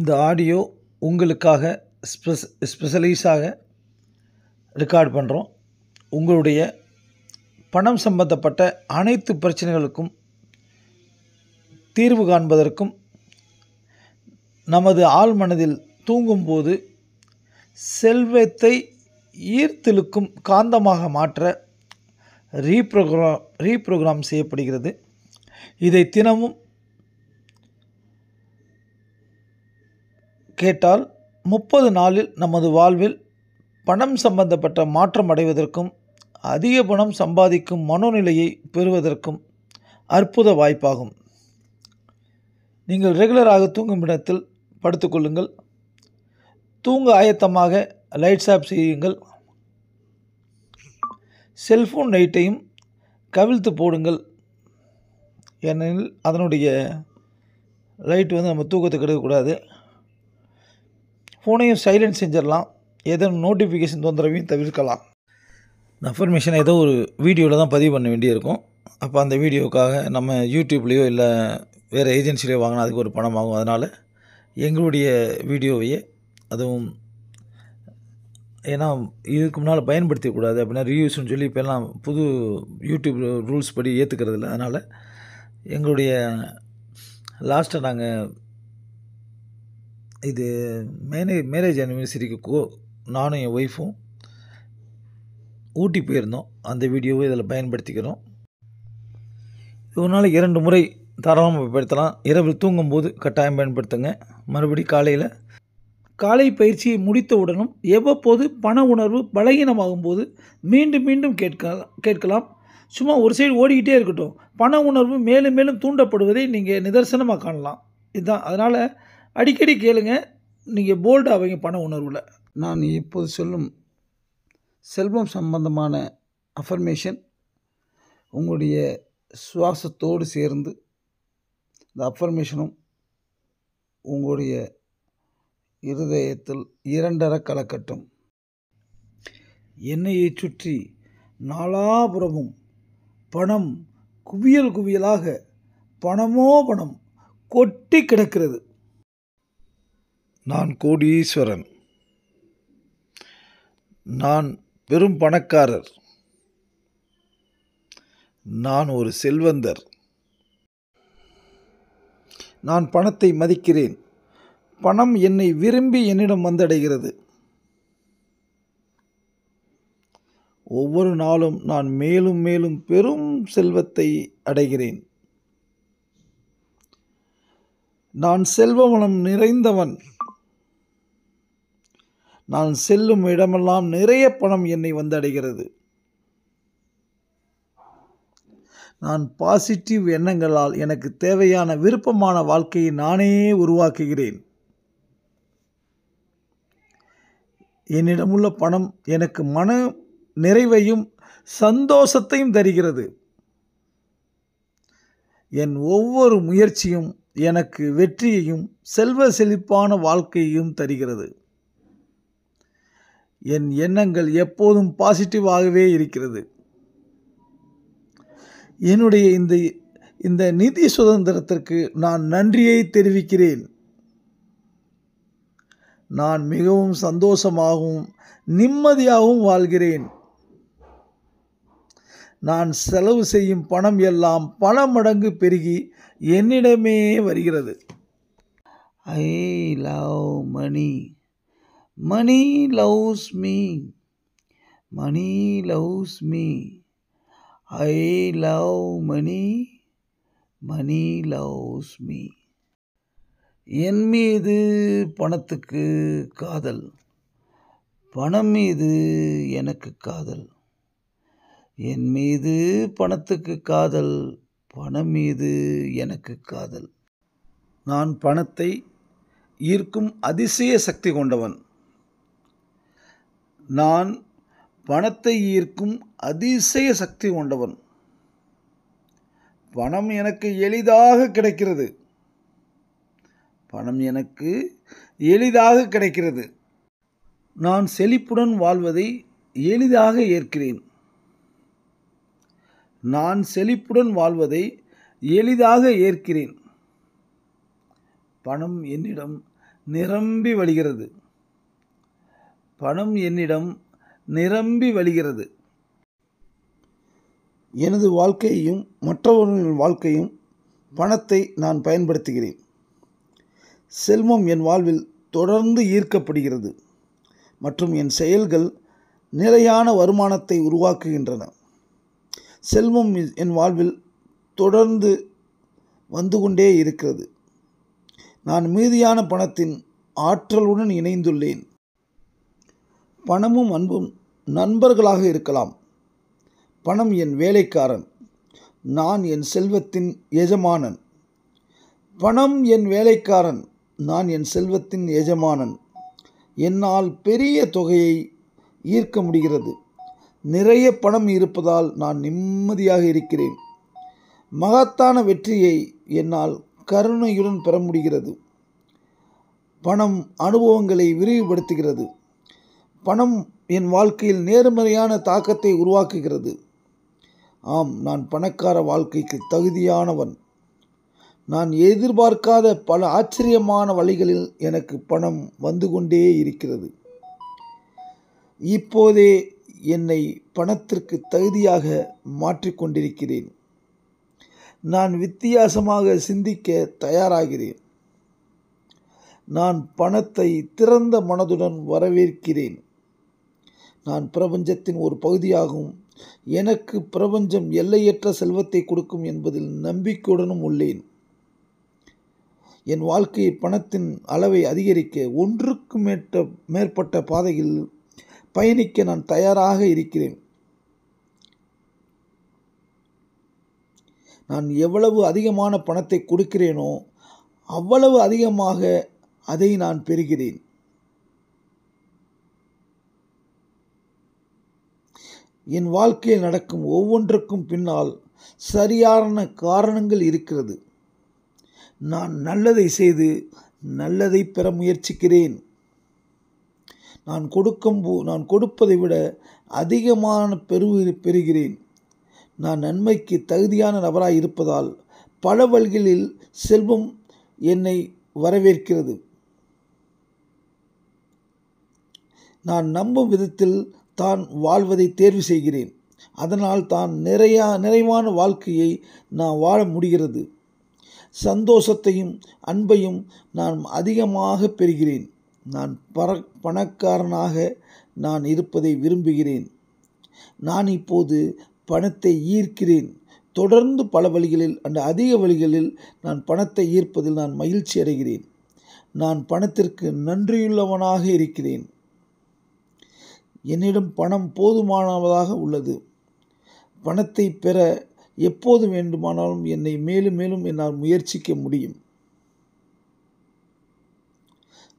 இந்த ஆடியோ உங்களுக்காக ஸ்பெஷலைஸாக ரெக்கார்ட் பண்ணுறோம். உங்களுடைய பணம் சம்பந்தப்பட்ட அனைத்து பிரச்சனைகளுக்கும் தீர்வு காண்பதற்கும் நமது ஆழ்மனதில் தூங்கும்போது செல்வத்தை ஈர்த்திழுக்கும் காந்தமாக மாற்ற ரீப்ரோக்ராம் செய்யப்படுகிறது. இதை தினமும் கேட்டால் 30 நாளில் நமது வாழ்வில் பணம் சம்பந்தப்பட்ட மாற்றம் அடைவதற்கும் அதிக பணம் சம்பாதிக்கும் மனோநிலையை பெறுவதற்கும் அற்புத வாய்ப்பாகும். நீங்கள் ரெகுலராக தூங்கும் இடத்தில் படுத்துக்கொள்ளுங்கள். தூங்க ஆயத்தமாக லைட்ஸ் ஆஃப் செய்யுங்கள். செல்ஃபோன் லைட்டையும் கவிழ்த்து போடுங்கள். ஏனெனில் அதனுடைய லைட் நம்ம தூக்கத்தை கெடுக்கக்கூடாது. ஃபோனையும் சைலண்ட் செஞ்சிடலாம். ஏதேனும் நோட்டிஃபிகேஷன் தொந்தரவையும் தவிர்க்கலாம். இந்த அஃபர்மேஷனை ஏதோ ஒரு வீடியோவில் தான் பதிவு பண்ண வேண்டியிருக்கும். அப்போ அந்த வீடியோவுக்காக நம்ம யூடியூப்லேயோ இல்லை வேறு ஏஜென்சிலையோ வாங்கினா அதுக்கு ஒரு பணம் ஆகும். அதனால் எங்களுடைய வீடியோவையே அதுவும் ஏன்னா இதுக்கு முன்னால் பயன்படுத்தக்கூடாது அப்படின்னா ரிவ்யூஸ்னு சொல்லி இப்போல்லாம் புது யூடியூப் ரூல்ஸ் படி ஏற்றுக்கிறது இல்லை. அதனால் எங்களுடைய லாஸ்ட்டாக நாங்கள் இது மேரேஜ் ஆனிவர்சரிக்கு நானும் என் ஒய்ஃபும் ஊட்டி போயிருந்தோம். அந்த வீடியோவை இதில் பயன்படுத்திக்கிறோம். ஒரு நாளைக்கு 2 முறை தாராளமாக பயன்படுத்தலாம். இரவில் தூங்கும்போது கட்டாயம் பயன்படுத்துங்க. மறுபடி காலை பயிற்சியை முடித்தவுடனும் எவ்வப்போது பண உணர்வு பலகீனமாகும் போது மீண்டும் மீண்டும் கேட்கலாம். சும்மா ஒரு சைடு ஓடிக்கிட்டே இருக்கட்டும். பண உணர்வு மேலும் மேலும் தூண்டப்படுவதை நீங்கள் நிதர்சனமாக காணலாம். இதுதான். அதனால் அடிக்கடி கேளுங்க. நீங்கள் போல்ட் ஆவீங்க பண உணர்வில். நான் இப்போது சொல்லும் செல்வம் சம்பந்தமான அஃபர்மேஷன் உங்களுடைய சுவாசத்தோடு சேர்ந்து இந்த அஃபர்மேஷனும் உங்களுடைய இருதயத்தில் 2 கலக்கட்டும். என்னையை சுற்றி நாலாபுறமும் பணம் குவியல் குவியலாக பணமோ பணம் கொட்டி கிடக்கிறது. நான் கோடீஸ்வரன். நான் பெரும் பணக்காரர். நான் ஒரு செல்வந்தர். நான் பணத்தை மதிக்கிறேன். பணம் என்னை விரும்பி என்னிடம் வந்தடைகிறது. ஒவ்வொரு நாளும் நான் மேலும் மேலும் பெரும் செல்வத்தை அடைகிறேன். நான் செல்வ வளம் நிறைந்தவன். நான் செல்லும் இடமெல்லாம் நிறைய பணம் என்னை வந்தடைகிறது. நான் பாசிட்டிவ் எண்ணங்களால் எனக்கு தேவையான விருப்பமான வாழ்க்கையை நானே உருவாக்குகிறேன். என்னிடமுள்ள பணம் எனக்கு மன நிறைவையும் சந்தோஷத்தையும் தருகிறது. என் ஒவ்வொரு முயற்சியும் எனக்கு வெற்றியையும் செல்வ செழிப்பான வாழ்க்கையையும் தருகிறது. என் எண்ணங்கள் எப்போதும் பாசிட்டிவாகவே இருக்கிறது. என்னுடைய இந்த நிதி சுதந்திரத்திற்கு நான் நன்றியை தெரிவிக்கிறேன். நான் மிகவும் சந்தோஷமாகவும் நிம்மதியாகவும் வாழ்கிறேன். நான் செலவு செய்யும் பணம் எல்லாம் பல மடங்கு பெருகி என்னிடமே வருகிறது. I love money. Money loves me. Money loves me. I love money. Money loves me. என் மீது பணத்துக்கு காதல். பணம் மீது எனக்கு காதல். என் மீது பணத்துக்கு காதல். பணம் மீது எனக்கு காதல். நான் பணத்தை ஈர்க்கும் அதிசய சக்தி கொண்டவன். நான் பணத்தை ஈர்க்கும் அதிசய சக்தி கொண்டவன். பணம் எனக்கு எளிதாக கிடைக்கிறது. பணம் எனக்கு எளிதாக கிடைக்கிறது. நான் செழிப்புடன் வாழ்வதை எளிதாக ஏற்கிறேன். நான் செழிப்புடன் வாழ்வதை எளிதாக ஏற்கிறேன். பணம் என்னிடம் நிரம்பி வழிகிறது. பணம் என்னிடம் நிரம்பி வழிகிறது. எனது வாழ்க்கையையும் மற்றவர்களின் வாழ்க்கையும் பணத்தை நான் பயன்படுத்துகிறேன். செல்வம் என் வாழ்வில் தொடர்ந்து ஈர்க்கப்படுகிறது மற்றும் என் செயல்கள் நிலையான வருமானத்தை உருவாக்குகின்றன. செல்வம் என் வாழ்வில் தொடர்ந்து வந்து கொண்டே இருக்கிறது. நான் மீதியான பணத்தின் ஆற்றலுடன் இணைந்துள்ளேன். பணமும் அன்பும் நண்பர்களாக இருக்கலாம். பணம் என் வேலைக்காரன், நான் என் செல்வத்தின் எஜமானன். பணம் என் வேலைக்காரன், நான் என் செல்வத்தின் எஜமானன். என்னால் பெரிய தொகையை ஈர்க்க முடிகிறது. நிறைய பணம் இருப்பதால் நான் நிம்மதியாக இருக்கிறேன். மகத்தான வெற்றியை என்னால் கருணையுடன் பெற முடிகிறது. பணம் அனுபவங்களை விரிவுபடுத்துகிறது. பணம் என் வாழ்க்கையில் நேர்மறையான தாக்கத்தை உருவாக்குகிறது. ஆம், நான் பணக்கார வாழ்க்கைக்கு தகுதியானவன். நான் எதிர்பார்க்காத பல ஆச்சரியமான வழிகளில் எனக்கு பணம் வந்து கொண்டே இருக்கிறது. இப்போதே என்னை பணத்திற்கு தகுதியாக மாற்றிக்கொண்டிருக்கிறேன். நான் வித்தியாசமாக சிந்திக்க தயாராகிறேன். நான் பணத்தை திறந்த மனதுடன் வரவேற்கிறேன். நான் பிரபஞ்சத்தின் ஒரு பகுதியாகவும் எனக்கு பிரபஞ்சம் எல்லையற்ற செல்வத்தை கொடுக்கும் என்பதில் நம்பிக்கையுடனும் உள்ளேன். என் வாழ்க்கையை பணத்தின் அளவை அதிகரிக்க ஒன்றுக்கு மேற்பட்ட பாதையில் பயணிக்க நான் தயாராக இருக்கிறேன். நான் எவ்வளவு அதிகமான பணத்தை கொடுக்கிறேனோ அவ்வளவு அதிகமாக அதை நான் பெறுகிறேன். என் வாழ்க்கையில் நடக்கும் ஒவ்வொன்றுக்கும் பின்னால் சரியான காரணங்கள் இருக்கிறது. நான் நல்லதை செய்து நல்லதை பெற முயற்சிக்கிறேன். நான் கொடுப்பதை விட அதிகமான பெறுகிறேன். நான் நன்மைக்கு தகுதியான நபராய் இருப்பதால் பல வழிகளில் செல்வம் என்னை வரவேற்கிறது. நான் நம்பும் விதத்தில் தான் வாழ்வதை தேர்வு செய்கிறேன். அதனால் தான் நிறைவான வாழ்க்கையை நான் வாழ முடிகிறது. சந்தோஷத்தையும் அன்பையும் நான் அதிகமாக பெறுகிறேன். நான் பணக்காரனாக நான் இருப்பதை விரும்புகிறேன். நான் இப்போது பணத்தை ஈர்க்கிறேன். தொடர்ந்து பல வழிகளில் அதிக வழிகளில் நான் பணத்தை ஈர்ப்பதில் நான் மகிழ்ச்சி அடைகிறேன். நான் பணத்திற்கு நன்றியுள்ளவனாக இருக்கிறேன். என்னிடம் பணம் போதுமானதாக உள்ளது. பணத்தை பெற எப்போது வேண்டுமானாலும் என்னை மேலும் மேலும் என்னால் முயற்சிக்க முடியும்.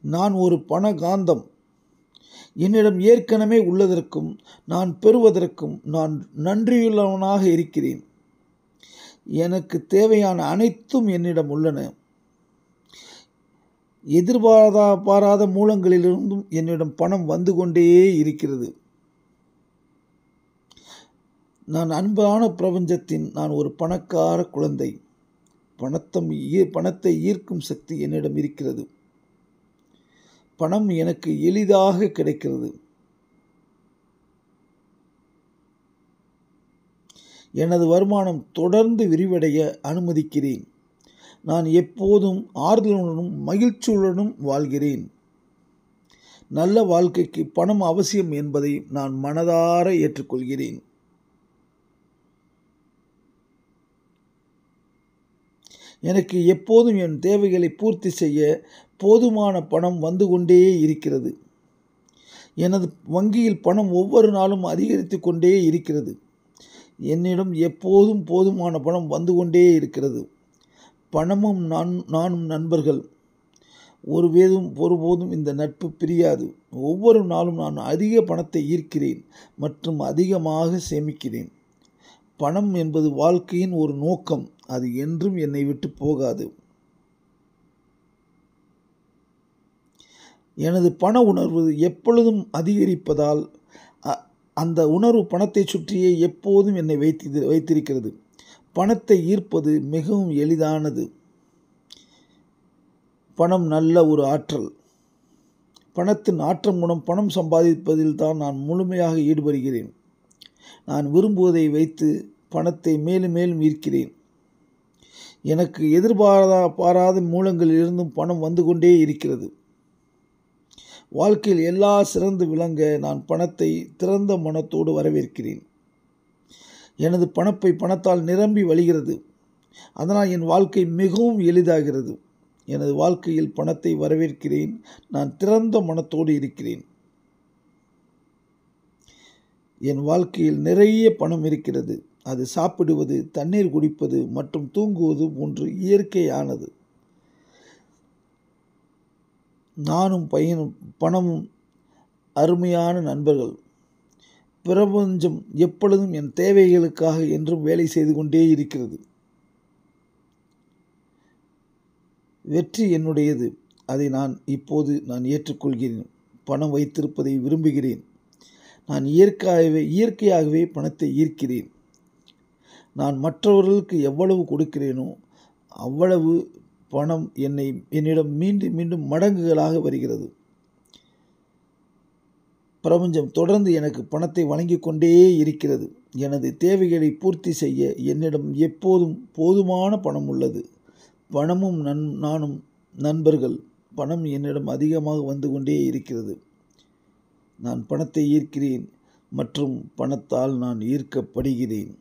நான் ஒரு பண காந்தம். என்னிடம் ஏற்கனவே உள்ளதற்கும் நான் பெறுவதற்கும் நான் நன்றியுள்ளவனாக இருக்கிறேன். எனக்கு தேவையான அனைத்தும் என்னிடம் உள்ளன. எதிர்பாராத மூலங்களிலிருந்தும் என்னிடம் பணம் வந்து கொண்டே இருக்கிறது. நான் அன்பான பிரபஞ்சத்தின் நான் ஒரு பணக்கார குழந்தை. பணத்தை ஈர்க்கும் சக்தி என்னிடம் இருக்கிறது. பணம் எனக்கு எளிதாக கிடைக்கிறது. எனது வருமானம் தொடர்ந்து விரிவடைய அனுமதிக்கிறேன். நான் எப்போதும் ஆறுதலுடனும் மகிழ்ச்சியுடனும் வாழ்கிறேன். நல்ல வாழ்க்கைக்கு பணம் அவசியம் என்பதை நான் மனதார ஏற்றுக்கொள்கிறேன். எனக்கு எப்போதும் என் தேவைகளை பூர்த்தி செய்ய போதுமான பணம் வந்து கொண்டே இருக்கிறது. எனது வங்கியில் பணம் ஒவ்வொரு நாளும் அதிகரித்து கொண்டே இருக்கிறது. என்னிடம் எப்போதும் போதுமான பணம் வந்து கொண்டே இருக்கிறது. பணமும் நானும் நண்பர்கள். ஒருபோதும் இந்த நட்பு பிரியாது. ஒவ்வொரு நாளும் நான் அதிக பணத்தை ஈர்க்கிறேன் மற்றும் அதிகமாக சேமிக்கிறேன். பணம் என்பது வாழ்க்கையின் ஒரு நோக்கம். அது என்றும் என்னை விட்டு போகாது. எனது பண உணர்வு எப்பொழுதும் அதிகரிப்பதால் அந்த உணர்வு பணத்தை சுற்றியே எப்போதும் என்னை வைத்திருக்கிறது. பணத்தை ஈர்ப்பது மிகவும் எளிதானது. பணம் நல்ல ஒரு ஆற்றல். பணத்தின் ஆற்றல் மூலம் பணம் சம்பாதிப்பதில் தான் நான் முழுமையாக ஈடுபடுகிறேன். நான் விரும்புவதை வைத்து பணத்தை மேலும் மேலும் ஈர்க்கிறேன். எனக்கு எதிர்பாராத மூலங்களிலிருந்தும் பணம் வந்து கொண்டே இருக்கிறது. வாழ்க்கையில் எல்லா சிறந்து விளங்க நான் பணத்தை திறந்த மனத்தோடு வரவேற்கிறேன். எனது பணப்பை பணத்தால் நிரம்பி வழிகிறது. அதனால் என் வாழ்க்கை மிகவும் எளிதாகிறது. எனது வாழ்க்கையில் பணத்தை வரவேற்கிறேன். நான் திறந்த மனத்தோடு இருக்கிறேன். என் வாழ்க்கையில் நிறைய பணம் இருக்கிறது. அது சாப்பிடுவது, தண்ணீர் குடிப்பது மற்றும் தூங்குவது போன்று இயற்கையானது. நானும் பணமும் அருமையான நண்பர்கள். பிரபஞ்சம் எப்பொழுதும் என் தேவைகளுக்காக என்றும் வேலை செய்து கொண்டே இருக்கிறது. வெற்றி என்னுடையது. அதை இப்போது நான் ஏற்றுக்கொள்கிறேன். பணம் வைத்திருப்பதை விரும்புகிறேன். நான் இயற்கையாகவே பணத்தை ஈர்க்கிறேன். நான் மற்றவர்களுக்கு எவ்வளவு கொடுக்கிறேனோ அவ்வளவு பணம் என்னிடம் மீண்டும் மீண்டும் மடங்குகளாக வருகிறது. பிரபஞ்சம் தொடர்ந்து எனக்கு பணத்தை வழங்கி கொண்டே இருக்கிறது. எனது தேவைகளை பூர்த்தி செய்ய என்னிடம் எப்போதும் போதுமான பணம் உள்ளது. பணமும் நானும் நண்பர்கள். பணம் என்னிடம் அதிகமாக வந்து கொண்டே இருக்கிறது. நான் பணத்தை ஈர்க்கிறேன் மற்றும் பணத்தால் நான் ஈர்க்கப்படுகிறேன்.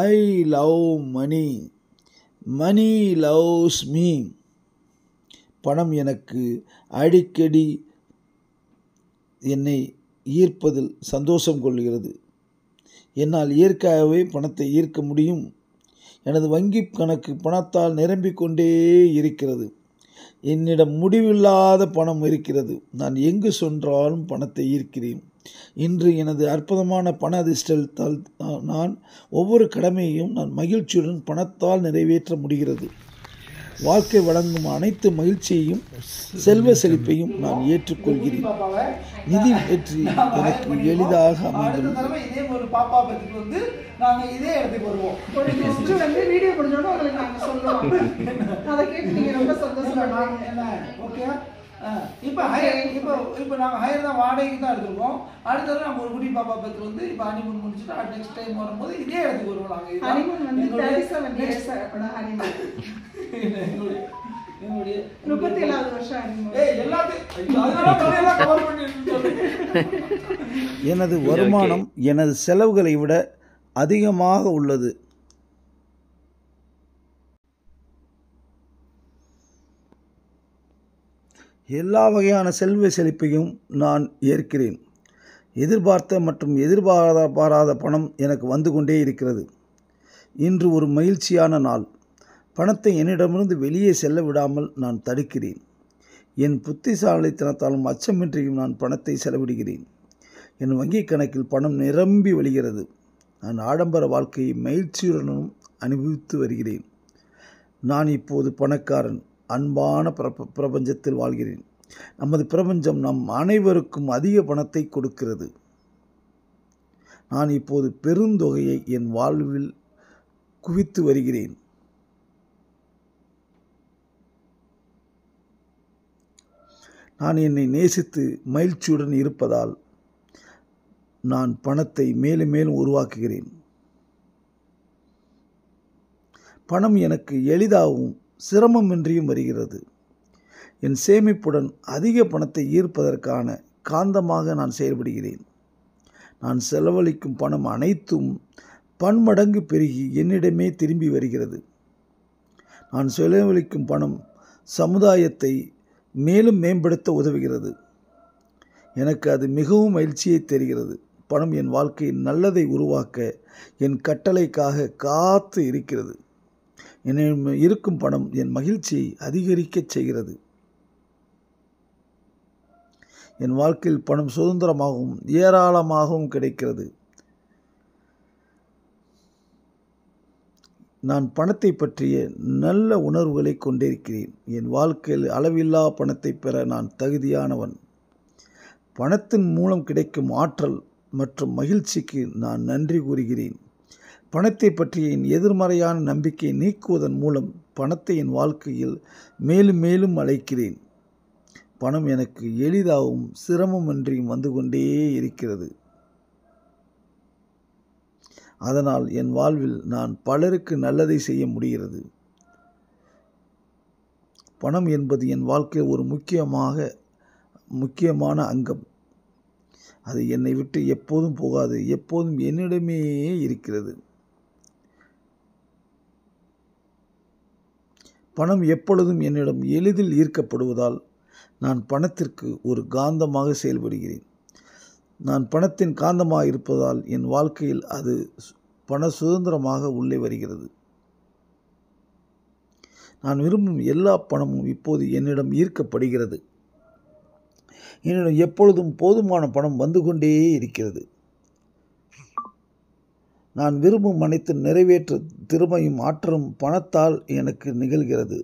I love money. Money loves me. பணம் எனக்கு அடிக்கடி என்னை ஈர்ப்பதில் சந்தோஷம் கொள்கிறது. என்னால் இயற்கையாகவே பணத்தை ஈர்க்க முடியும். எனது வங்கி கணக்கு பணத்தால் நிரம்பிக் கொண்டே இருக்கிறது. என்னிடம் முடிவில்லாத பணம் இருக்கிறது. நான் எங்கு சென்றாலும் பணத்தை ஈர்க்கிறேன். இன்று எனது அற்புதமான பண அதிர்ஷ்டத்தால் நான் ஒவ்வொரு கடமையையும் நான் மகிழ்ச்சியுடன் பணத்தால் நிறைவேற்ற முடிகிறது. வாழ்க்கை வழங்கும் அனைத்து மகிழ்ச்சியையும் செல்வ செழிப்பையும் நான் ஏற்றுக்கொள்கிறேன். நிதி வெற்றி எனக்கு எளிதாக அமைந்துள்ளது. இதே ஒரு பாப்பா பத்திக்கு வந்து நாங்க இதே இடத்துக்கு வருவோம். ஒரு நெக்ஸ்ட் வந்து வீடியோ முடிஞ்சோட உங்களுக்கு நாங்க சொல்றோம். அத கேட்டு நீங்க ரொம்ப சந்தோஷப்படுவீங்க. என்ன ஓகே? இப்போ நாங்கள் ஹையர் தான் வாடகைக்கு தான் எடுத்துருக்கோம். அடுத்தது நம்ம ஒரு குடி பாப்பா பத்தி வந்து இப்போ ஹனிமூன் முடிச்சுட்டு நெக்ஸ்ட் டைம் வரும்போது இதே இடத்துக்கு வருவோம். நாங்கள் ஹனிமூன் வந்து 37 இயர்ஸ் ஹனிமூன். என்னுடைய 37வது வருஷம் ஹனிமூன். எனது வருமானம் எனது செலவுகளை விட அதிகமாக உள்ளது. எல்லா வகையான செல்வ செழிப்பையும் நான் ஏற்கிறேன். எதிர்பார்த்த மற்றும் எதிர்பாராத பணம் எனக்கு வந்து கொண்டே இருக்கிறது. இன்று ஒரு மகிழ்ச்சியான நாள். பணத்தை என்னிடமிருந்து வெளியே செல்ல விடாமல் நான் தடுக்கிறேன். என் புத்திசாலித்தனத்தாலும் அச்சமின்றியும் நான் பணத்தை செலவிடுகிறேன். என் வங்கிக் கணக்கில் பணம் நிரம்பி வழிகிறது. நான் ஆடம்பர வாழ்க்கையை மகிழ்ச்சியுடனும் அனுபவித்து வருகிறேன். நான் இப்போது பணக்காரன். அன்பான பிரபஞ்சத்தில் வாழ்கிறேன். நமது பிரபஞ்சம் நம் அனைவருக்கும் அதிக பணத்தை கொடுக்கிறது. நான் இப்போது பெருந்தொகையை என் வாழ்வில் குவித்து வருகிறேன். நான் என்னை நேசித்து மகிழ்ச்சியுடன் இருப்பதால் நான் பணத்தை மேலும் மேலும் உருவாக்குகிறேன். பணம் எனக்கு எளிதாகவும் சிரமமின்றியும் வருகிறது. என் சேமிப்புடன் அதிக பணத்தை ஈர்ப்பதற்கான காந்தமாக நான் செயல்படுகிறேன். நான் செலவழிக்கும் பணம் அனைத்தும் பன்மடங்கு பெருகி என்னிடமே திரும்பி வருகிறது. நான் செலவழிக்கும் பணம் சமுதாயத்தை மேலும் மேம்படுத்த உதவுகிறது. எனக்கு அது மிகவும் மகிழ்ச்சியை தருகிறது. பணம் என் வாழ்க்கையில் நல்லதை உருவாக்க என் கட்டளைக்காக காத்து இருக்கிறது. என்னிடம் இருக்கும் பணம் என் மகிழ்ச்சியை அதிகரிக்கச் செய்கிறது. என் வாழ்க்கையில் பணம் சுதந்திரமாகவும் ஏராளமாகவும் கிடைக்கிறது. நான் பணத்தை பற்றிய நல்ல உணர்வுகளை கொண்டிருக்கிறேன். என் வாழ்க்கையில் அளவில்லா பணத்தை பெற நான் தகுதியானவன். பணத்தின் மூலம் கிடைக்கும் ஆற்றல் மற்றும் மகிழ்ச்சிக்கு நான் நன்றி கூறுகிறேன். பணத்தை பற்றிய என் எதிர்மறையான நம்பிக்கையை நீக்குவதன் மூலம் பணத்தை என் வாழ்க்கையில் மேலும் மேலும் அழைக்கிறேன். பணம் எனக்கு எளிதாகவும் சிரமமின்றியும் வந்து கொண்டே இருக்கிறது. அதனால் என் வாழ்வில் நான் பலருக்கு நல்லதை செய்ய முடிகிறது. பணம் என்பது என் வாழ்க்கையில் ஒரு முக்கியமான அங்கம். அது என்னை விட்டு எப்போதும் போகாது, எப்போதும் என்னிடமே இருக்கிறது. பணம் எப்பொழுதும் என்னிடம் எளிதில் ஈர்க்கப்படுவதால் நான் பணத்திற்கு ஒரு காந்தமாக செயல்படுகிறேன். நான் பணத்தின் காந்தமாக இருப்பதால் என் வாழ்க்கையில் அது பண சுதந்திரமாக உள்ளே வருகிறது. நான் விரும்பும் எல்லா பணமும் இப்போது என்னிடம் ஈர்க்கப்படுகிறது. என்னிடம் எப்பொழுதும் போதுமான பணம் வந்து கொண்டே இருக்கிறது. நான் விரும்பும் அனைத்து நிறைவேற்ற திறமையும் ஆற்றலும் பணத்தால் எனக்கு நிகழ்கிறது.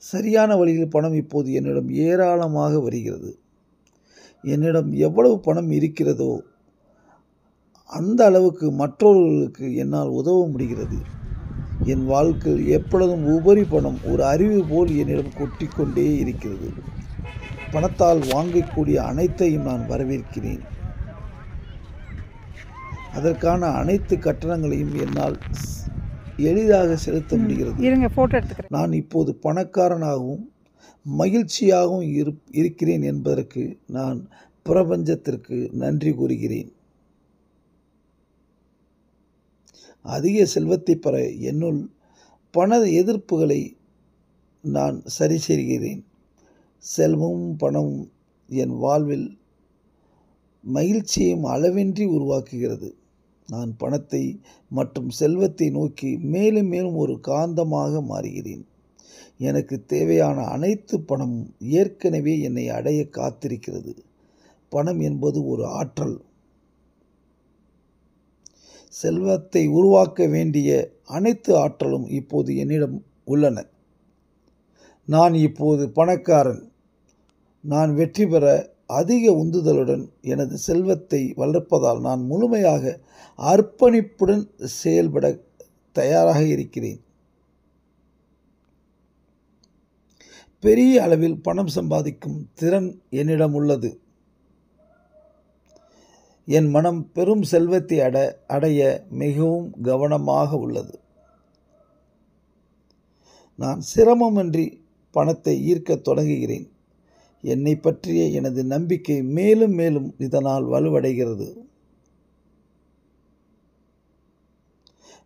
சரியான வழியில் பணம் இப்போது என்னிடம் ஏராளமாக வருகிறது. என்னிடம் எவ்வளவு பணம் இருக்கிறதோ அந்த அளவுக்கு மற்றவர்களுக்கு என்னால் உதவ முடிகிறது. என் வாழ்க்கையில் எப்பொழுதும் உபரி பணம் ஒரு அருவி போல் என்னிடம் கொட்டிக்கொண்டே இருக்கிறது. பணத்தால் வாங்கக்கூடிய அனைத்தையும் நான் வரவேற்கிறேன். அதற்கான அனைத்து கட்டணங்களையும் என்னால் எளிதாக செலுத்த முடிகிறது. நான் இப்போது பணக்காரனாகவும் மகிழ்ச்சியாகவும் இருக்கிறேன் என்பதற்கு நான் பிரபஞ்சத்திற்கு நன்றி கூறுகிறேன். அதிக செல்வத்தை பெற என்னுள் பண எதிர்ப்புகளை நான் சரி செய்கிறேன். செல்வமும் பணமும் என் வாழ்வில் மகிழ்ச்சியையும் அளவின்றி உருவாக்குகிறது. நான் பணத்தை மற்றும் செல்வத்தை நோக்கி மேலும் மேலும் ஒரு காந்தமாக மாறுகிறேன். எனக்கு தேவையான அனைத்து பணமும் ஏற்கனவே என்னை அடைய காத்திருக்கிறது. பணம் என்பது ஒரு ஆற்றல். செல்வத்தை உருவாக்க வேண்டிய அனைத்து ஆற்றலும் இப்போது என்னிடம் உள்ளன. நான் இப்போது பணக்காரன். நான் வெற்றி பெற அதிக உந்துதலுடன் எனது செல்வத்தை வளர்ப்பதால் நான் முழுமையாக அர்ப்பணிப்புடன் செயல்பட தயாராக இருக்கிறேன். பெரிய அளவில் பணம் சம்பாதிக்கும் திறன் என்னிடம் உள்ளது. என் மனம் பெரும் செல்வத்தை அடைய மிகவும் கவனமாக உள்ளது. நான் சிரமமின்றி பணத்தை ஈர்க்க தொடங்குகிறேன். என்னை பற்றிய எனது நம்பிக்கை மேலும் மேலும் இதனால் வலுவடைகிறது.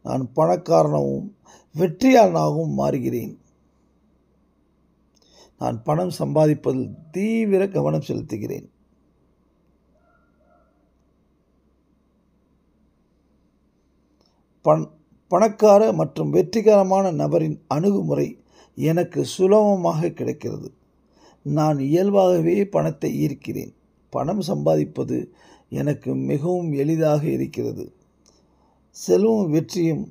நான் பணக்காரனாகவும் வெற்றியாளனாகவும் மாறுகிறேன். நான் பணம் சம்பாதிப்பதில் தீவிர கவனம் செலுத்துகிறேன். பணக்கார மற்றும் வெற்றிகரமான நபரின் அணுகுமுறை எனக்கு சுலபமாக கிடைக்கிறது. நான் இயல்பாகவே பணத்தை ஈர்க்கிறேன். பணம் சம்பாதிப்பது எனக்கு மிகவும் எளிதாக இருக்கிறது. செல்வம் வெற்றியும்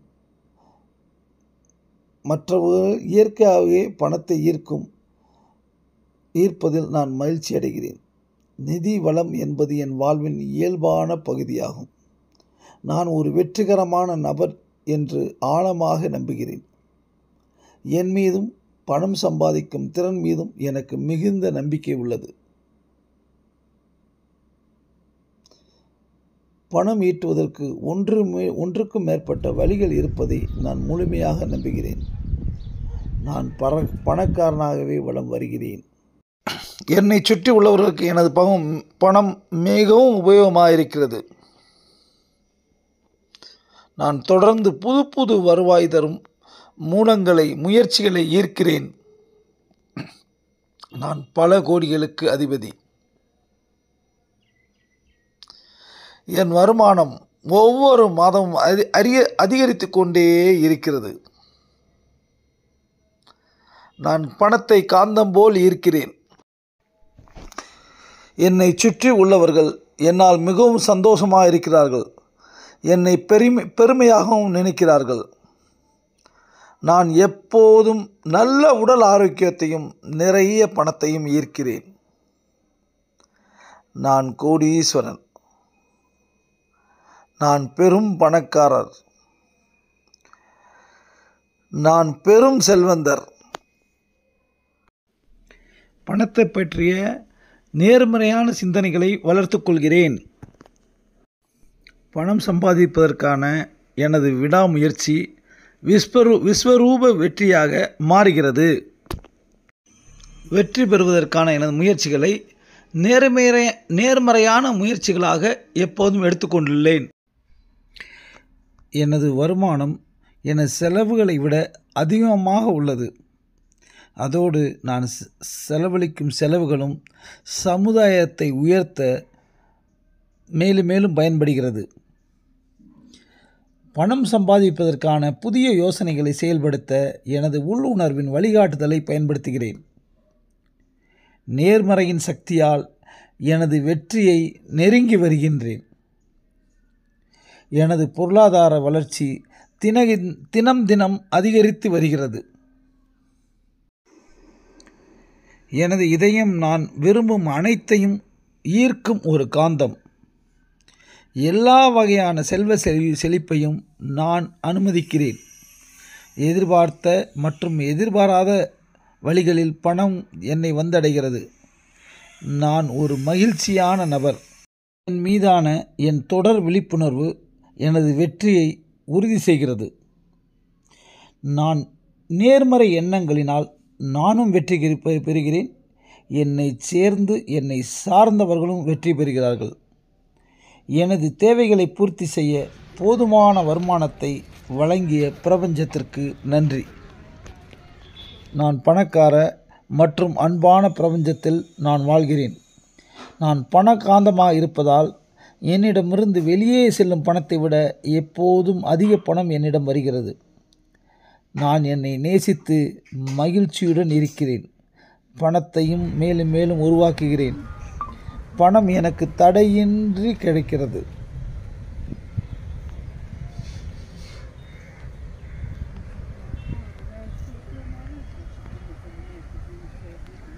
மற்றவர்கள் இயற்கையாகவே பணத்தை ஈர்ப்பதில் நான் மகிழ்ச்சி அடைகிறேன். நிதி வளம் என்பது என் வாழ்வின் இயல்பான பகுதியாகும். நான் ஒரு வெற்றிகரமான நபர் என்று ஆழமாக நம்புகிறேன். என் மீதும் பணம் சம்பாதிக்கும் திறன் மீதும் எனக்கு மிகுந்த நம்பிக்கை உள்ளது. பணம் ஈட்டுவதற்கு ஒன்றுக்கும் மேற்பட்ட வழிகள் இருப்பதை நான் முழுமையாக நம்புகிறேன். நான் பணக்காரனாகவே வலம் வருகிறேன். என்னை சுற்றி உள்ளவர்களுக்கு எனது பணம் மிகவும் உபயோகமாக இருக்கிறது. நான் தொடர்ந்து புது புது வருவாய் தரும் முயற்சிகளை ஈர்க்கிறேன். நான் பல கோடிகளுக்கு அதிபதி. என் வருமானம் ஒவ்வொரு மாதமும் அதிகரித்து கொண்டே இருக்கிறது. நான் பணத்தை காந்தம் போல் ஈர்க்கிறேன். என்னை சுற்றி உள்ளவர்கள் என்னால் மிகவும் சந்தோஷமாக இருக்கிறார்கள். என்னை பெருமையாகவும் நினைக்கிறார்கள். நான் எப்போதும் நல்ல உடல் ஆரோக்கியத்தையும் நிறைய பணத்தையும் ஈர்க்கிறேன். நான் கோடீஸ்வரன். நான் பெரும் பணக்காரர். நான் பெரும் செல்வந்தர். பணத்தை பற்றிய நேர்மறையான சிந்தனைகளை வளர்த்து கொள்கிறேன். பணம் சம்பாதிப்பதற்கான எனது விடாமுயற்சி விஸ்வரூப வெற்றியாக மாறுகிறது. வெற்றி பெறுவதற்கான எனது முயற்சிகளை நேர்மறையான முயற்சிகளாக எப்போதும் எடுத்துக்கொண்டுள்ளேன். எனது வருமானம் எனது செலவுகளை விட அதிகமாக உள்ளது. அதோடு நான் செலவழிக்கும் செலவுகளும் சமுதாயத்தை உயர்த்த மேலும் மேலும் பயன்படுகிறது. பணம் சம்பாதிப்பதற்கான புதிய யோசனைகளை செயல்படுத்த எனது உள்ளுணர்வின் வழிகாட்டுதலை பயன்படுத்துகிறேன். நேர்மறையின் சக்தியால் எனது வெற்றியை நெருங்கி வருகின்றேன். எனது பொருளாதார வளர்ச்சி தினம் தினம் அதிகரித்து வருகிறது. எனது இதயம் நான் விரும்பும் அனைத்தையும் ஈர்க்கும் ஒரு காந்தம். எல்லா வகையான செல்வ செழிப்பையும் நான் அனுமதிக்கிறேன். எதிர்பார்த்த மற்றும் எதிர்பாராத வழிகளில் பணம் என்னை வந்தடைகிறது. நான் ஒரு மகிழ்ச்சியான நபர். என் மீதான என் தொடர் விழிப்புணர்வு எனது வெற்றியை உறுதி செய்கிறது. நான் நேர்மறை எண்ணங்களினால் நானும் வெற்றி பெறுகிறேன். என்னை சேர்ந்து என்னை சார்ந்தவர்களும் வெற்றி பெறுகிறார்கள். எனது தேவைகளை பூர்த்தி செய்ய போதுமான வருமானத்தை வழங்கிய பிரபஞ்சத்திற்கு நன்றி. நான் பணக்கார மற்றும் அன்பான பிரபஞ்சத்தில் நான் வாழ்கிறேன். நான் பணக்காந்தமாக இருப்பதால் என்னிடமிருந்து வெளியே செல்லும் பணத்தை விட எப்போதும் அதிக பணம் என்னிடம் வருகிறது. நான் என்னை நேசித்து மகிழ்ச்சியுடன் இருக்கிறேன். பணத்தையும் மேலும் மேலும் உருவாக்குகிறேன். பணம் எனக்கு தடையின்றி கிடைக்கிறது.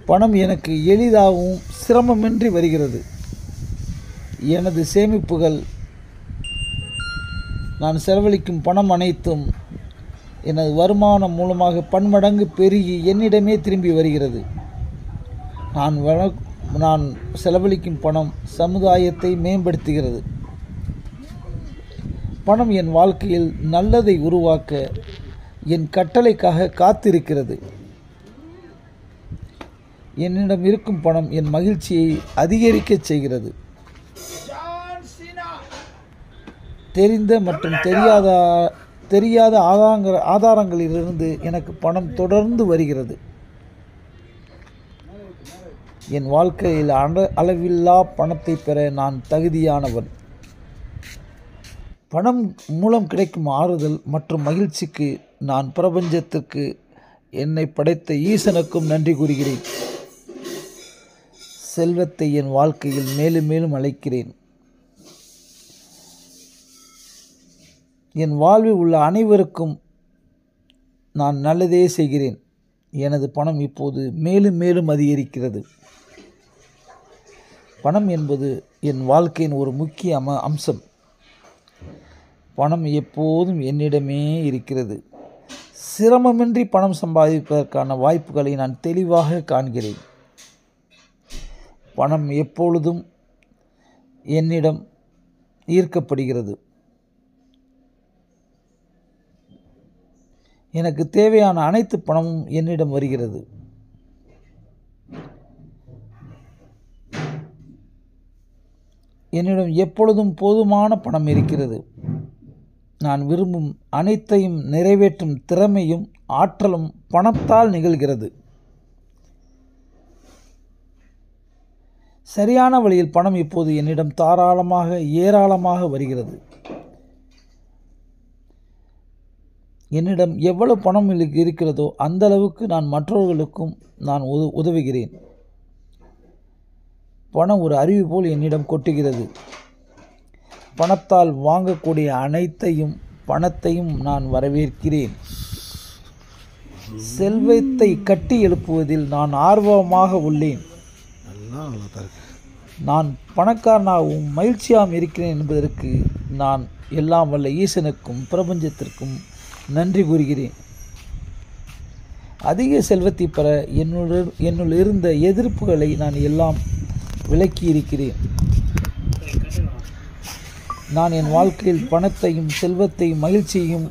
பணம் எனக்கு எளிதாகவும் சிரமமின்றி வருகிறது. எனது சேமிப்புகள், நான் செலவழிக்கும் பணம் அனைத்தும் எனது வருமானம் மூலமாக பன்மடங்கு பெருகி என்னிடமே திரும்பி வருகிறது. நான் செலவழிக்கும் பணம் சமுதாயத்தை மேம்படுத்துகிறது. பணம் என் வாழ்க்கையில் நல்லதை உருவாக்க என் கட்டளைக்காக காத்திருக்கிறது. என்னிடம் இருக்கும் பணம் என் மகிழ்ச்சியை அதிகரிக்கச் செய்கிறது. தெரிந்த மற்றும் தெரியாத ஆதாரங்களிலிருந்து எனக்கு பணம் தொடர்ந்து வருகிறது. என் வாழ்க்கையில் அளவில்லா பணத்தை பெற நான் தகுதியானவன். பணம் மூலம் கிடைக்கும் ஆறுதல் மற்றும் மகிழ்ச்சிக்கு நான் பிரபஞ்சத்திற்கு, என்னை படைத்த ஈசனுக்கும் நன்றி கூறுகிறேன். செல்வத்தை என் வாழ்க்கையில் மேலும் மேலும் அழைக்கிறேன். என் வாழ்வில் உள்ள அனைவருக்கும் நான் நல்லதே செய்கிறேன். எனது பணம் இப்போது மேலும் மேலும் அதிகரிக்கிறது. பணம் என்பது என் வாழ்க்கையின் ஒரு முக்கிய அம்சம். பணம் எப்போதும் என்னிடமே இருக்கிறது. சிரமமின்றி பணம் சம்பாதிப்பதற்கான வாய்ப்புகளை நான் தெளிவாக காண்கிறேன். பணம் எப்பொழுதும் என்னிடம் ஈர்க்கப்படுகிறது. எனக்கு தேவையான அனைத்து பணமும் என்னிடம் வருகிறது. என்னிடம் எப்பொழுதும் போதுமான பணம் இருக்கிறது. நான் விரும்பும் அனைத்தையும் நிறைவேற்றும் திறமையும் ஆற்றலும் பணத்தால் நிகழ்கிறது. சரியான வழியில் பணம் இப்போது என்னிடம் தாராளமாக ஏராளமாக வருகிறது. என்னிடம் எவ்வளவு பணம் இருக்கிறதோ அந்த அளவுக்கு நான் மற்றவர்களுக்கும் நான் உதவுகிறேன். பணம் ஒரு அருவி போல் என்னிடம் கொட்டுகிறது. பணத்தால் வாங்கக்கூடிய பணத்தையும் நான் வரவேற்கிறேன். செல்வத்தை கட்டி எழுப்புவதில் நான் ஆர்வமாக உள்ளேன். நான் பணக்காரனாகவும் மகிழ்ச்சியாகவும் இருக்கிறேன் என்பதற்கு நான் எல்லாம் வல்ல ஈசனுக்கும் பிரபஞ்சத்திற்கும் நன்றி கூறுகிறேன். அதிக செல்வத்தை பெற என்னுள் இருந்த எதிர்ப்புகளை நான் எல்லாம் விலக்கி இருக்கிறேன். நான் என் வாழ்க்கையில் பணத்தையும் செல்வத்தையும் மகிழ்ச்சியையும்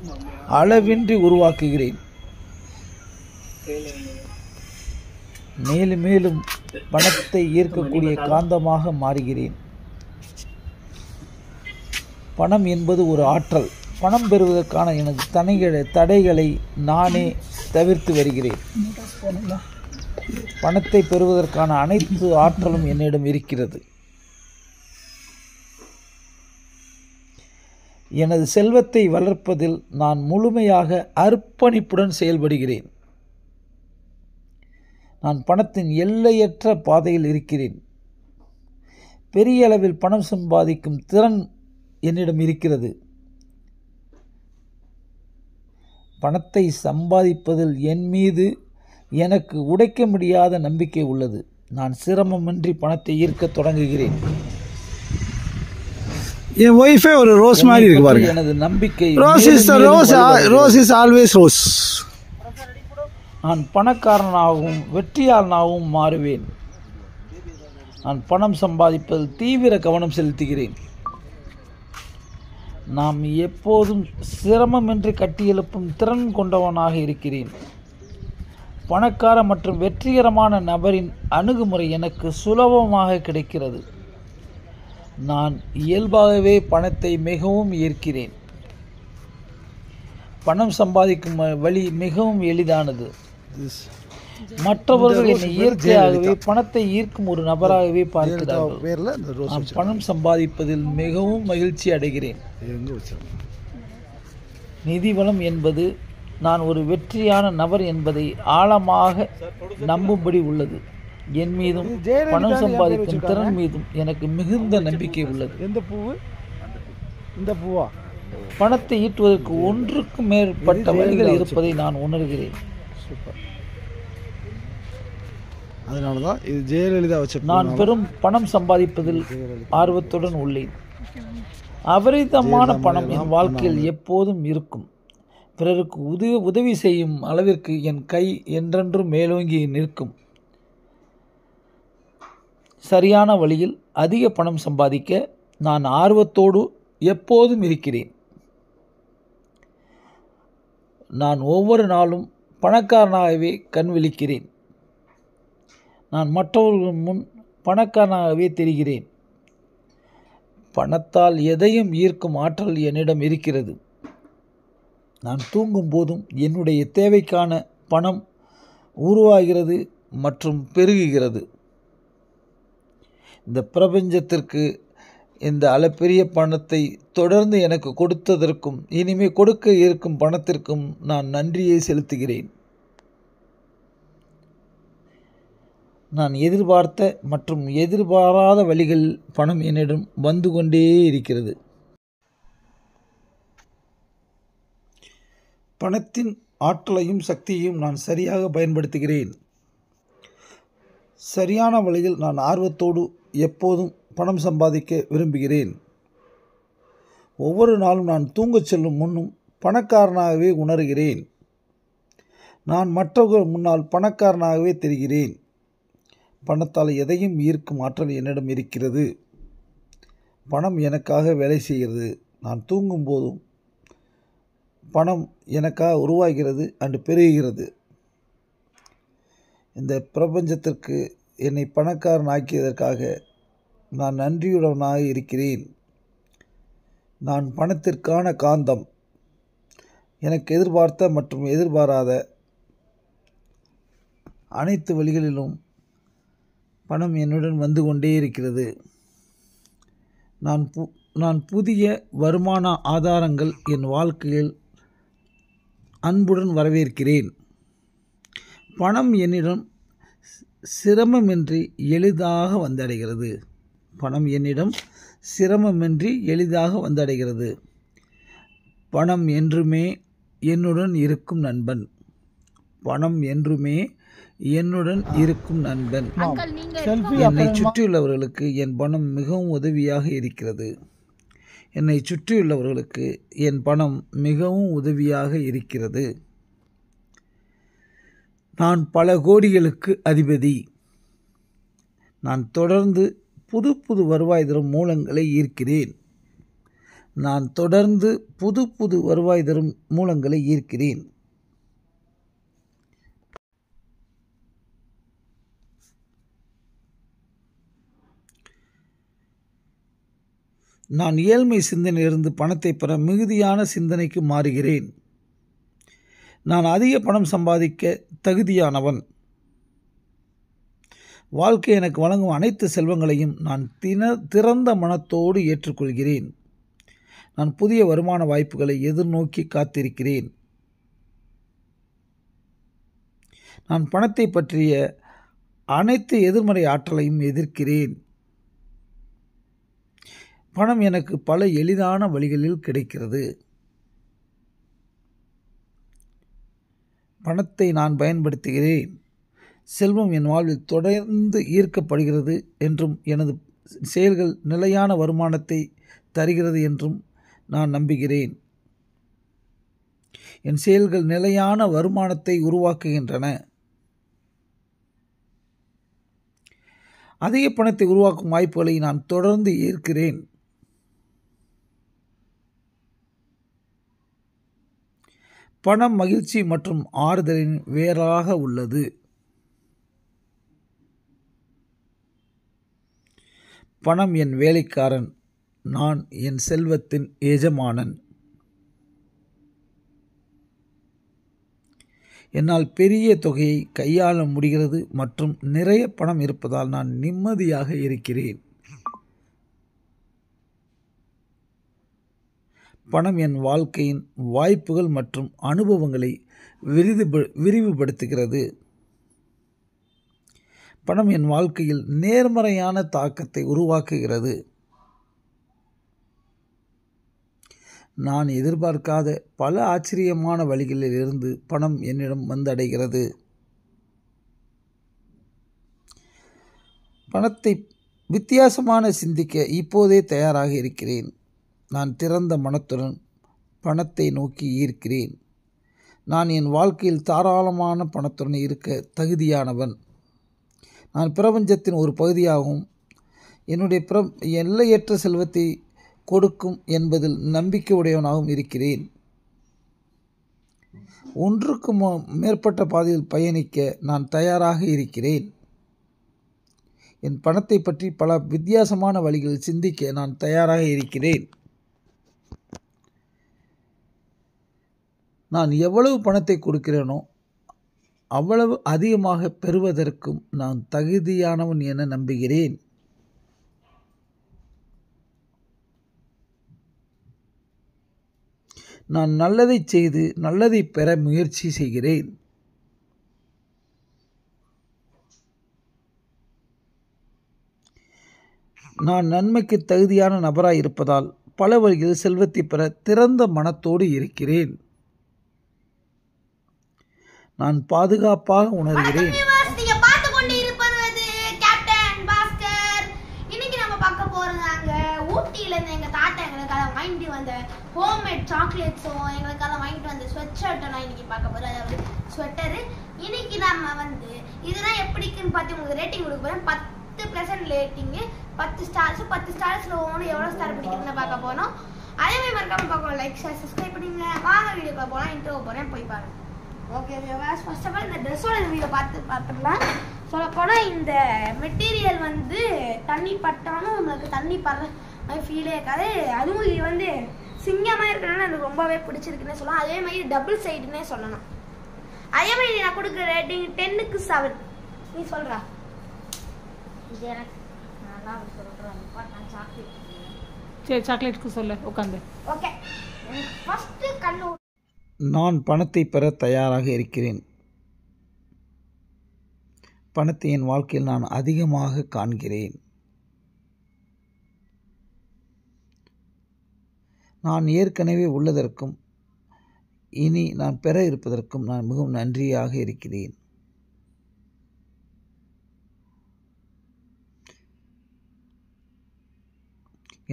அளவின்றி உருவாக்குகிறேன். மேலும் மேலும் பணத்தை ஈர்க்கக்கூடிய காந்தமாக மாறுகிறேன். பணம் என்பது ஒரு ஆற்றல். பணம் பெறுவதற்கான எனது தடைகளை நானே தவிர்த்து வருகிறேன். பணத்தை பெறுவதற்கான அனைத்து ஆற்றலும் என்னிடம் இருக்கிறது. எனது செல்வத்தை வளர்ப்பதில் நான் முழுமையாக அர்ப்பணிப்புடன் செயல்படுகிறேன். நான் பணத்தின் எல்லையற்ற பாதையில் இருக்கிறேன். பெரிய அளவில் பணம் சம்பாதிக்கும் திறன் என்னிடம் இருக்கிறது. பணத்தை சம்பாதிப்பதில் என் மீது எனக்கு உடைக்க முடியாத நம்பிக்கை உள்ளது. நான் சிரமமின்றி பணத்தை ஈர்க்க தொடங்குகிறேன். என் ஒய்ஃபே ஒரு ரோஸ் மாதிரி இருக்கு பாருங்க. எனது நம்பிக்கை ரோஸ் இஸ் ஆல்வேஸ் ரோஸ். நான் பணக்காரனாகவும் வெற்றியாளனாகவும் மாறுவேன். நான் பணம் சம்பாதிப்பதில் தீவிர கவனம் செலுத்துகிறேன். நாம் எப்போதும் சிரமமின்றி கட்டியெழுப்பும் திறன் கொண்டவனாக இருக்கிறேன். பணக்கார மற்றும் வெற்றிகரமான நபரின் அணுகுமுறை எனக்கு சுலபமாக கிடைக்கிறது. நான் இயல்பாகவே பணத்தை மிகவும் ஈர்க்கிறேன். பணம் சம்பாதிக்கும் வழி மிகவும் எளிதானது. மற்றவர்கள் என்னை இயற்கையாகவே பணத்தை ஈர்க்கும் ஒரு நபராகவே பார்க்கிறார்கள். பணம் சம்பாதிப்பதில் மிகவும் மகிழ்ச்சி அடைகிறேன். நிதி வளம் என்பது நான் ஒரு வெற்றியான நபர் என்பதை ஆழமாக நம்பும்படி உள்ளது. என் மீதும் பணம் சம்பாதிக்கும் திறன் மீதும் எனக்கு மிகுந்த நம்பிக்கை உள்ளது. இந்த பூவா பணத்தை ஈட்டுவதற்கு ஒன்றுக்கும் மேற்பட்ட வழிகள் இருப்பதை நான் உணர்கிறேன். சூப்பர். அதனாலதான் இது ஜெயலலிதா வச்ச. நான் பெரும் பணம் சம்பாதிப்பதில் ஆர்வத்துடன் உள்ளேன். அபரிதமான பணம் என் வாழ்க்கையில் எப்போதும் இருக்கும். பிறருக்கு உதவி செய்யும் அளவிற்கு என் கை என்றென்றும் மேலோங்கி நிற்கும். சரியான வழியில் அதிக பணம் சம்பாதிக்க நான் ஆர்வத்தோடு எப்போதும் இருக்கிறேன். நான் ஒவ்வொரு நாளும் பணக்காரனாகவே கண் விழிக்கிறேன். நான் மற்றவர்கள் முன் பணக்காரனாகவே தெரிகிறேன். பணத்தால் எதையும் ஈர்க்கும் ஆற்றல் என்னிடம் இருக்கிறது. நான் தூங்கும் போதும் என்னுடைய தேவைக்கான பணம் உருவாகிறது மற்றும் பெருகுகிறது. இந்த பிரபஞ்சத்திற்கு இந்த அளப்பெரிய பணத்தை தொடர்ந்து எனக்கு கொடுத்ததற்கும் இனிமே கொடுக்க இருக்கும் பணத்திற்கும் நான் நன்றியை செலுத்துகிறேன். நான் எதிர்பார்த்த மற்றும் எதிர்பாராத வழிகளில் பணம் என்னிடம் வந்து கொண்டே இருக்கிறது. பணத்தின் ஆற்றலையும் சக்தியையும் நான் சரியாக பயன்படுத்துகிறேன். சரியான வழியில் நான் ஆர்வத்தோடு எப்போதும் பணம் சம்பாதிக்க விரும்புகிறேன். ஒவ்வொரு நாளும் நான் தூங்கச் செல்லும் முன்னும் பணக்காரனாகவே உணர்கிறேன். நான் மற்றவர்கள் முன்னால் பணக்காரனாகவே தெரிகிறேன். பணத்தால் எதையும் ஈர்க்கும் ஆற்றல் என்னிடம் இருக்கிறது. பணம் எனக்காக வேலை செய்கிறது. நான் தூங்கும் போதும் பணம் எனக்காக உருவாகிறது அன்று பெருகுகிறது. இந்த பிரபஞ்சத்திற்கு என்னை பணக்காரன் ஆக்கியதற்காக நான் நன்றியுடனாக இருக்கிறேன். நான் பணத்திற்கான காந்தம். எனக்கு எதிர்பார்த்த மற்றும் எதிர்பாராத அனைத்து வழிகளிலும் பணம் என்னுடன் வந்து கொண்டே இருக்கிறது. நான் புதிய வருமான ஆதாரங்கள் என் வாழ்க்கையில் அன்புடன் வரவேற்கிறேன். பணம் என்னிடம் சிரமமின்றி எளிதாக வந்தடைகிறது. பணம் என்னிடம் சிரமமின்றி எளிதாக வந்தடைகிறது. பணம் என்றுமே என்னுடன் இருக்கும் நண்பன். பணம் என்றுமே என்னுடன் இருக்கும் நண்பன். என்னை சுற்றியுள்ளவர்களுக்கு என் பணம் மிகவும் உதவியாக இருக்கிறது. என்னை சுற்றியுள்ளவர்களுக்கு என் பணம் மிகவும் உதவியாக இருக்கிறது. நான் பல கோடிகளுக்கு அதிபதி. நான் தொடர்ந்து புது புது வருவாய் தரும் மூலங்களை ஈர்க்கிறேன். நான் தொடர்ந்து புது புது வருவாய் தரும் மூலங்களை ஈர்க்கிறேன். நான் ஏழ்மை சிந்தனையிலிருந்து பணத்தை பெற மிகுதியான சிந்தனைக்கு மாறுகிறேன். நான் அதிக பணம் சம்பாதிக்க தகுதியானவன். வாழ்க்கை எனக்கு வழங்கும் அனைத்து செல்வங்களையும் நான் திறந்த மனத்தோடு ஏற்றுக்கொள்கிறேன். நான் புதிய வருமான வாய்ப்புகளை எதிர்நோக்கி காத்திருக்கிறேன். நான் பணத்தை பற்றிய அனைத்து எதிர்மறை ஆற்றலையும் எதிர்க்கிறேன். பணம் எனக்கு பல எளிதான வழிகளில் கிடைக்கிறது. பணத்தை நான் பயன்படுத்துகிறேன். செல்வம் என் வாழ்வில் தொடர்ந்து ஈர்க்கப்படுகிறது என்றும் எனது செயல்கள் நிலையான வருமானத்தை தருகிறது என்றும் நான் நம்புகிறேன். என் செயல்கள் நிலையான வருமானத்தை உருவாக்குகின்றன. அதிக பணத்தை உருவாக்கும் வாய்ப்புகளை நான் தொடர்ந்து ஈர்க்கிறேன். பணம் மகிழ்ச்சி மற்றும் ஆறுதலின் வேறாக உள்ளது. பணம் என் வேலைக்காரன். நான் என் செல்வத்தின் எஜமானன். என்னால் பெரிய தொகையை கையாள முடிகிறது மற்றும் நிறைய பணம் இருப்பதால் நான் நிம்மதியாக இருக்கிறேன். பணம் என் வாழ்க்கையின் வாய்ப்புகள் மற்றும் அனுபவங்களை விரிவுபடுத்துகிறது. பணம் என் வாழ்க்கையில் நேர்மறையான தாக்கத்தை உருவாக்குகிறது. நான் எதிர்பார்க்காத பல ஆச்சரியமான வழிகளில் இருந்து பணம் என்னிடம் வந்தடைகிறது. பணத்தை வித்தியாசமான சிந்திக்க இப்போதே தயாராக இருக்கிறேன். நான் திறந்த மனத்துடன் பணத்தை நோக்கி ஈர்க்கிறேன். நான் என் வாழ்க்கையில் தாராளமான பணத்துடன் இருக்க தகுதியானவன். நான் பிரபஞ்சத்தின் ஒரு பகுதியாகவும் என்னுடைய எல்லையற்ற செல்வத்தை கொடுக்கும் என்பதில் நம்பிக்கை உடையவனாகவும் இருக்கிறேன். ஒன்றுக்கு மேற்பட்ட பாதையில் பயணிக்க நான் தயாராக இருக்கிறேன். என் பணத்தை பற்றி பல வித்தியாசமான வழிகளில் சிந்திக்க நான் தயாராக இருக்கிறேன். நான் எவ்வளவு பணத்தை கொடுக்கிறேனோ அவ்வளவு அதிகமாக பெறுவதற்கும் நான் தகுதியானவன் என நம்புகிறேன். நான் நல்லதை செய்து நல்லதை பெற முயற்சி செய்கிறேன். நான் நன்மைக்கு தகுதியான நபராய் இருப்பதால் பல வழிகளில் செல்வத்தை பெற திறந்த மனத்தோடு இருக்கிறேன். நான் பாதுகாப்பாக உணர்கிறேன். ஊட்டியிலேருந்து எங்கள் தாத்தா எங்களுக்காக வாங்கிட்டு வந்த ஹோம்மேட் சாக்லேட்ஸும் எங்களுக்காக வாங்கிட்டு வந்த ஸ்வெட் ஷர்ட்டை நான் இன்னைக்கு பார்க்க போகிறேன். அதாவது ஸ்வெட்டரு. இன்னைக்கு நம்ம வந்து இதெல்லாம் எப்படிக்குன்னு பார்த்து உங்களுக்கு ரேட்டிங் கொடுக்க போகிறேன். 10% ரேட்டிங்கு, 10 ஸ்டார்ஸ். 10 ஸ்டார்ஸில் ஒவ்வொன்று எவ்வளோ ஸ்டார் பிடிக்குதுன்னு பார்க்க போனோம். அதே மாதிரி மறக்காம பார்க்கணும். லைக், ஷேர், சப்ஸ்கிரைப் பண்ணிங்க. வாங்க வீடியோக்கு போகலாம். இன்ட்ரோ போகிறேன், போய் பாருங்க. Okay viewers, first of all இந்த ட்ரெஸ்ஸோட ரிவ்யூ பார்த்துக்கலாம். சொல்லப்போனால் இந்த மெட்டீரியல் வந்து தண்ணி பட்டாலும் நம்மளுக்கு தண்ணி படுற மாதிரி ஃபீலே இருக்காது. அதுவும் இது வந்து சிங்கமாக இருக்கிறனால எனக்கு ரொம்பவே பிடிச்சிருக்குன்னே சொல்லலாம். அதே மாதிரி டபுள் சைடுன்னே சொல்லலாம். அதே மாதிரி நான் கொடுக்குற ரேட்டிங் 10க்கு 7. நீ சொல்கிறா? இது எனக்கு நல்லா சொல்கிறேன். நான் சாக்லேட் சரி, சாக்லேட்டுக்கு சொல்ல உட்காந்து. ஓகே, ஃபஸ்ட்டு கண்ணு. நான் பணத்தை பெற தயாராக இருக்கிறேன். பணத்தை என் வாழ்க்கையில் நான் அதிகமாக காண்கிறேன். நான் ஏற்கனவே உள்ளதற்கும் இனி நான் பெற இருப்பதற்கும் நான் மிகவும் நன்றியாக இருக்கிறேன்.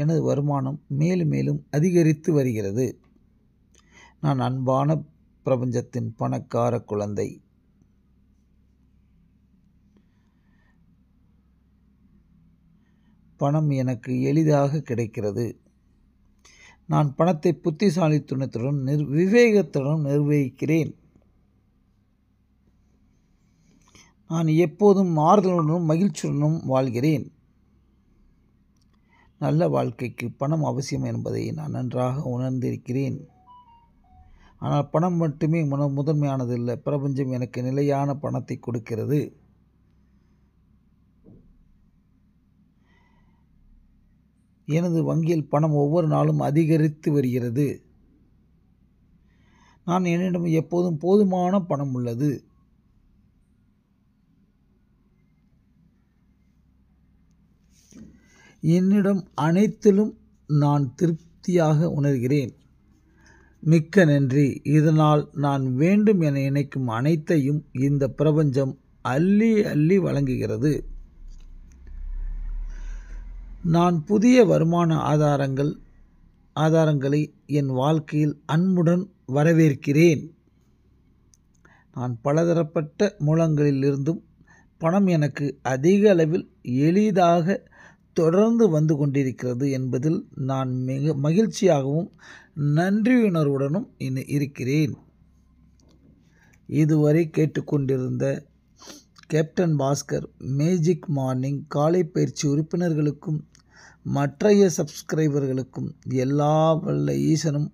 எனது வருமானம் மேலும் மேலும் அதிகரித்து வருகிறது. நான் அன்பான பிரபஞ்சத்தின் பணக்கார குழந்தை. பணம் எனக்கு எளிதாக கிடைக்கிறது. நான் பணத்தை புத்திசாலித்தனத்துடன் விவேகத்துடன் நிர்வகிக்கிறேன். நான் எப்போதும் ஆறுதலுடனும் மகிழ்ச்சியுடனும் வாழ்கிறேன். நல்ல வாழ்க்கைக்கு பணம் அவசியம் என்பதை நான் நன்றாக உணர்ந்திருக்கிறேன். ஆனால் பணம் மட்டுமே முதன்மையானதில்லை. பிரபஞ்சம் எனக்கு நிலையான பணத்தை கொடுக்கிறது. எனது வங்கியில் பணம் ஒவ்வொரு நாளும் அதிகரித்து வருகிறது. என்னிடம் எப்போதும் போதுமான பணம் உள்ளது. என்னிடம் அனைத்திலும் நான் திருப்தியாக உணர்கிறேன். மிக்க நன்றி. இதனால் நான் வேண்டும் என நினைக்கும் அனைத்தையும் இந்த பிரபஞ்சம் அள்ளி அள்ளி வழங்குகிறது. நான் புதிய வருமான ஆதாரங்களை என் வாழ்க்கையில் அன்புடன் வரவேற்கிறேன். நான் பலதரப்பட்ட மூலங்களிலிருந்தும் பணம் எனக்கு அதிக அளவில் எளிதாக தொடர்ந்து வந்து கொண்டிருக்கிறது என்பதில் நான் மிக மகிழ்ச்சியாகவும் நன்றியுணர்வுடனும் இருக்கிறேன். இதுவரை கேட்டுக்கொண்டிருந்த கேப்டன் பாஸ்கர் மேஜிக் மார்னிங் காலை பயிற்சி உறுப்பினர்களுக்கும் மற்றைய சப்ஸ்கிரைபர்களுக்கும் எல்லா வல்ல ஈசனும்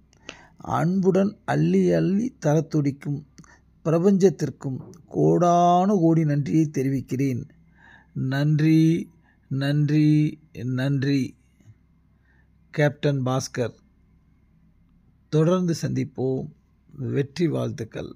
அன்புடன் அள்ளி அள்ளி தரத்துடிக்கும் பிரபஞ்சத்திற்கும் கோடானு கோடி நன்றியை தெரிவிக்கிறேன். நன்றி நன்றி நன்றி. கேப்டன் பாஸ்கர். தொடர்ந்து சந்திப்போம். வெற்றி வாழ்த்துக்கள்.